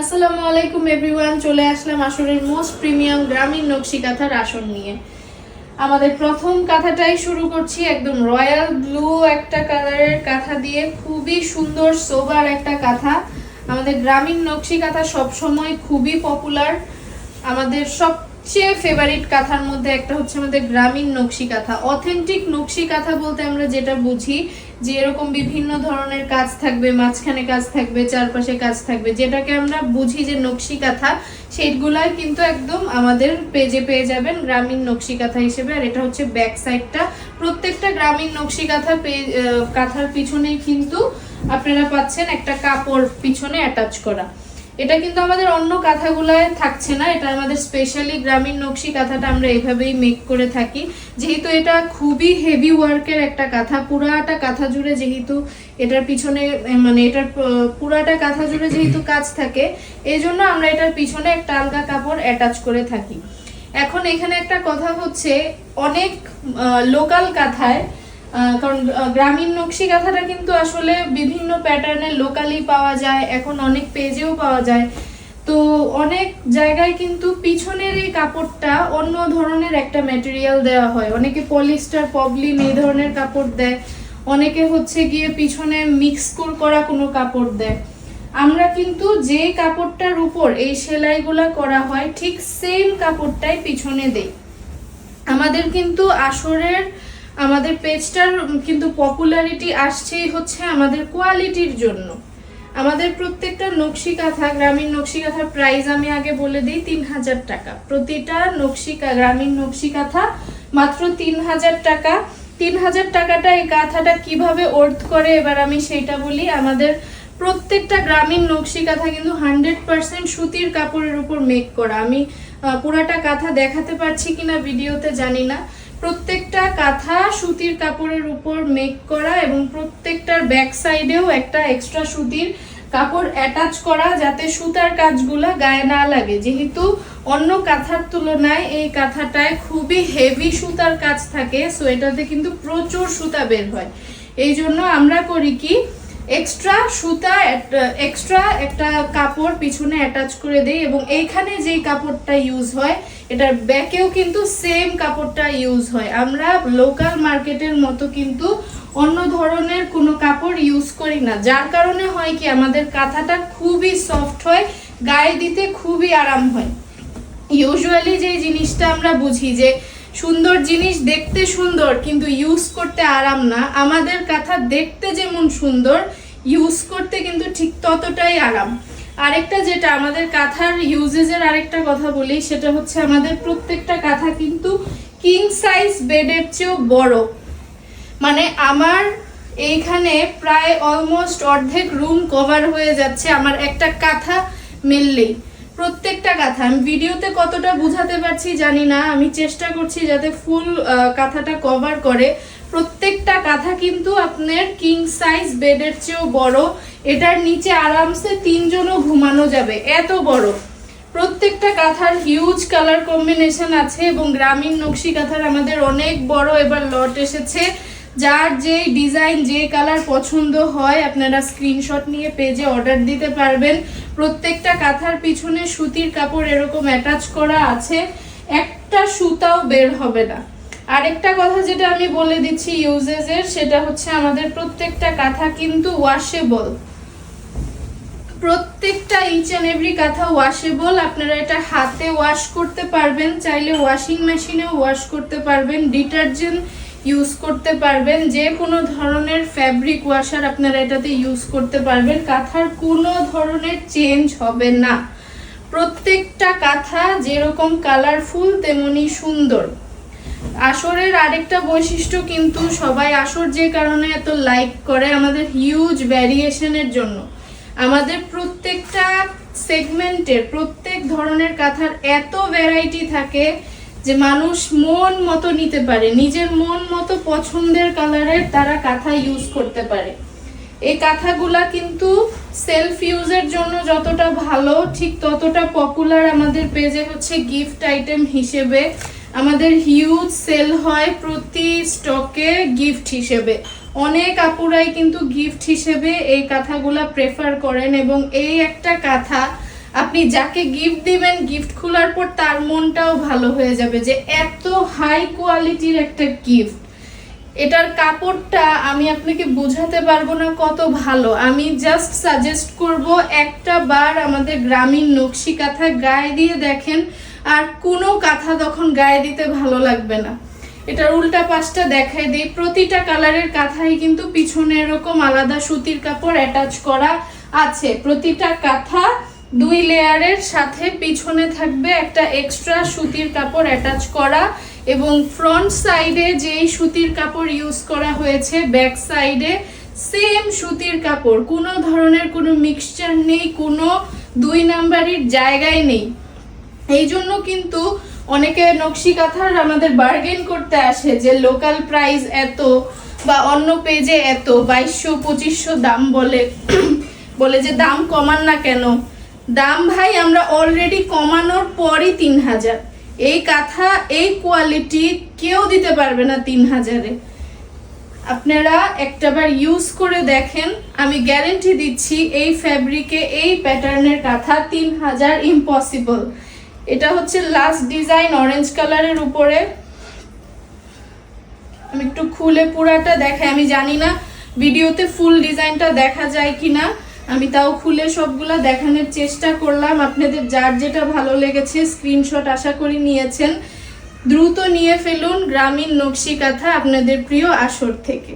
আসসালামু আলাইকুম এভরিওয়ান, চলে আসলাম আসরের মোস্ট প্রিমিয়াম গ্রামীণ নকশি কাঁথার আসন নিয়ে। আমাদের প্রথম কাঁথাটাই শুরু করছি একদম রয়্যাল ব্লু একটা কালারের কাঁথা দিয়ে। খুবই সুন্দর সোবার একটা কাঁথা। আমাদের গ্রামীণ নকশি কাঁথা সবসময় খুবই পপুলার। আমাদের সবচেয়ে ফেভারিট কাঁথার মধ্যে একটা হচ্ছে আমাদের গ্রামীণ নকশি কাঁথা। অথেন্টিক নকশি কাঁথা বলতে আমরা যেটা বুঝি যে এরকম বিভিন্ন ধরনের কাজ থাকবে, মাঝখানে কাজ থাকবে, চারপাশে কাজ থাকবে, যেটাকে আমরা বুঝি যে নকশি কাঁথা, সেইগুলাই কিন্তু একদম আমাদের পেজে পেয়ে যাবেন গ্রামীণ নকশি কাঁথা হিসেবে। আর এটা হচ্ছে ব্যাক সাইডটা। প্রত্যেকটা গ্রামীণ নকশি কাঁথা কাঁথার পিছনেই কিন্তু আপনারা পাচ্ছেন একটা কাপড় পিছনে অ্যাটাচ করা। এটা কিন্তু আমাদের অন্য কাঁথাগুলায় থাকছে না, এটা আমাদের স্পেশালি গ্রামীণ নকশি কাঁথাটা আমরা এইভাবেই মেক করে থাকি। যেহেতু এটা খুবই হেভি ওয়ার্কের একটা কাঁথা, পুরাটা কাঁথা জুড়ে যেহেতু এটার পিছনে মানে এটার পুরাটা কাঁথা জুড়ে যেহেতু কাজ থাকে, এই জন্য আমরা এটার পিছনে একটা আলগা কাপড় অ্যাটাচ করে থাকি। এখন এখানে একটা কথা হচ্ছে, অনেক লোকাল কাঁথায়, কারণ গ্রামীণ নকশি কাঁথাটা কিন্তু আসলে বিভিন্ন প্যাটার্নের লোকালি পাওয়া যায়, এখন অনেক পেজেও পাওয়া যায়। তো অনেক জায়গায় কিন্তু পিছনের এই কাপড়টা অন্য ধরনের একটা ম্যাটেরিয়াল দেওয়া হয়। অনেকে পলিস্টার, পবলিন এই ধরনের কাপড় দেয়, অনেকে হচ্ছে গিয়ে পিছনে মিক্স করা কোনো কাপড় দেয়। আমরা কিন্তু যে কাপড়টার উপর এই সেলাইগুলা করা হয় ঠিক সেম কাপড়টাই পিছনে দেই। আমাদের কিন্তু আমাদের পেজটার কিন্তু পপুলারিটি আসছেই হচ্ছে আমাদের কোয়ালিটির জন্য। আমাদের প্রত্যেকটা নকশি কাঁথা, গ্রামীণ নকশি কাঁথার প্রাইস আমি আগে বলে দিই 3000 টাকা। প্রতিটা গ্রামীণ নকশি কাঁথা মাত্র 3000 টাকা। 3000 টাকাটা এই কাঁথাটা কিভাবে অর্থ করে এবার আমি সেইটা বলি। আমাদের প্রত্যেকটা গ্রামীণ নকশি কাঁথা কিন্তু 100% সুতির কাপড়ের উপর মেক করা। আমি পুরাটা কাঁথা দেখাতে পারছি কিনা ভিডিওতে জানি না। প্রত্যেকটা কাঁথা সুতির কাপড়ের উপর মেক করা এবং প্রত্যেকটার ব্যাক সাইডেও একটা এক্সট্রা সুতির কাপড় অ্যাটাচ করা, যাতে সুতার কাজগুলা গায়ে না লাগে। যেহেতু অন্য কাঁথার তুলনায় এই কাঁথাটায় খুবই হেভি সুতার কাজ থাকে, সো এটাতে কিন্তু প্রচুর সুতা বের হয়। এই জন্য আমরা করি কি, এক্সট্রা সুতা, এক্সট্রা একটা কাপড় পিছনে অ্যাটাচ করে দেই এবং এইখানে যেই কাপড়টা ইউজ হয় এটার ব্যাকেও কিন্তু সেম কাপড়টা ইউজ হয়। আমরা লোকাল মার্কেটের মতো কিন্তু অন্য ধরনের কোনো কাপড় ইউজ করি না, যার কারণে হয় কি আমাদের কাঁথাটা খুবই সফট হয়, গায়ে দিতে খুবই আরাম হয়। ইউজুয়ালি যে জিনিসটা আমরা বুঝি যে সুন্দর জিনিস দেখতে সুন্দর কিন্তু ইউজ করতে আরাম না, আমাদের কাঁথা দেখতে যেমন সুন্দর ইউজ করতে কিন্তু ঠিক ততটাই আরাম। আরেকটা যেটা আমাদের কাঁথার ইউজেজের আরেকটা কথা বলি, সেটা হচ্ছে আমাদের প্রত্যেকটা কাঁথা কিন্তু কিং সাইজ বেডের চেয়েও বড়। মানে আমার এইখানে প্রায় অলমোস্ট অর্ধেক রুম কভার হয়ে যাচ্ছে আমার একটা কাঁথা মেললেই। প্রত্যেকটা কাঁথা আমি ভিডিওতে কতটা বুঝাতে পারছি জানি না, আমি চেষ্টা করছি যাতে ফুল কাঁথাটা কভার করে। প্রত্যেকটা কাঁথা কিন্তু আপনার কিং সাইজ বেডের চেয়েও বড়। এটার নিচে আরামসে 3 জনও ঘুমানো যাবে, এত বড়। প্রত্যেকটা কাঁথার হিউজ কালার কম্বিনেশন আছে এবং গ্রামীণ নকশি কাঁথার আমাদের অনেক বড় এবার লট এসেছে। যার যে ডিজাইন, যে কালার পছন্দ হয় আপনারা স্ক্রিনশট নিয়ে পেজে অর্ডার দিতে পারবেন। প্রত্যেকটা কাঁথার পিছনে সুতির কাপড় এরকম অ্যাটাচ করা আছে, একটা সুতাও বের হবে না। আরেকটা কথা যেটা আমি বলে দিচ্ছি ইউজেজের, সেটা হচ্ছে আমাদের প্রত্যেকটা কাঁথা কিন্তু ওয়াশেবল। প্রত্যেকটা ইচ অ্যান্ড এভরি কাঁথা ওয়াশেবল। আপনারা এটা হাতে ওয়াশ করতে পারবেন, চাইলে ওয়াশিং মেশিনেও ওয়াশ করতে পারবেন, ডিটারজেন্ট ইউজ করতে পারবেন, যে কোনো ধরনের ফ্যাব্রিক ওয়াশার আপনারা এটাতে ইউজ করতে পারবেন। কাঁথার কোনো ধরনের চেঞ্জ হবে না। প্রত্যেকটা কাঁথা যেরকম কালারফুল তেমনি সুন্দর। আসরের আরেকটা বৈশিষ্ট্য কিন্তু সবাই আসর যে কারণে এত লাইক করে, আমাদের হিউজ ভ্যারিয়েশনের জন্য। আমাদের প্রত্যেকটা সেগমেন্টের প্রত্যেক ধরনের কাঁথার এত ভ্যারাইটি থাকে যে মানুষ মন মতো নিতে পারে, নিজের মন মতো পছন্দের কালারের তারা কাঁথা ইউজ করতে পারে। এই কাঁথাগুলা কিন্তু সেলফ ইউজের জন্য যতটা ভালো, ঠিক ততটা পপুলার আমাদের পেজে হচ্ছে গিফট আইটেম হিসেবে। আমাদের হিউজ সেল হয় প্রতি স্টকে গিফট হিসেবে। অনেক আপুরাই কিন্তু গিফট হিসেবে এই কাঁথাগুলা প্রেফার করেন এবং এই একটা কাঁথা আপনি যাকে গিফট দিবেন গিফট খোলার পর তার মনটাও ভালো হয়ে যাবে যে এত হাই কোয়ালিটির একটা গিফট। এটার কাপড়টা আমি আপনাকে বোঝাতে পারবো না কত ভালো। আমি জাস্ট সাজেস্ট করব একটা বার আমাদের গ্রামীণ নকশি কাঁথা গায়ে দিয়ে দেখেন, আর কোনো কাঁথা তখন গায়ে দিতে ভালো লাগবে না। এটার উল্টা পাশটা দেখাই দিই। প্রতিটা কালারের কাঁথাই কিন্তু পিছনে এরকম আলাদা সুতির কাপড় অ্যাটাচ করা আছে। প্রতিটা কাঁথা 2 লেয়ারের সাথে পিছনে থাকবে একটা এক্সট্রা সুতির কাপড় অ্যাটাচ করা, এবং ফ্রন্ট সাইডে যেই সুতির কাপড় ইউজ করা হয়েছে ব্যাক সাইডে সেম সুতির কাপড়। কোনো ধরনের কোনো মিক্সচার নেই, কোনো 2 নাম্বারির জায়গায় নেই। এই জন্য কিন্তু অনেকে নকশি কাঁথার আমাদের বার্গেন করতে আসে যে লোকাল প্রাইস এত বা অন্য পেজে এত 2200-2500 দাম বলে যে দাম কমান না কেন। দাম ভাই আমরা অলরেডি কমানোর পরই 3000। এই কাঁথা এই কোয়ালিটি কেউ দিতে পারবে না 3000-এ। আপনারা একটাবার ইউজ করে দেখেন, আমি গ্যারেন্টি দিচ্ছি এই ফ্যাব্রিকে এই প্যাটার্নের কাঁথা 3000 ইম্পসিবল। এটা হচ্ছে লাস্ট ডিজাইন অরেঞ্জ কালারের উপরে। আমি একটু খুলে পুরাটা দেখাই, আমি জানি না ভিডিওতে ফুল ডিজাইনটা দেখা যায় কিনা, আমি তাও খুলে সবগুলা দেখানোর চেষ্টা করলাম। আপনাদের যার যেটা ভালো লেগেছে স্ক্রিনশট আশা করি নিয়েছেন। দ্রুত নিয়ে ফেলুন গ্রামীণ নকশি কাঁথা আপনাদের প্রিয় আসর থেকে।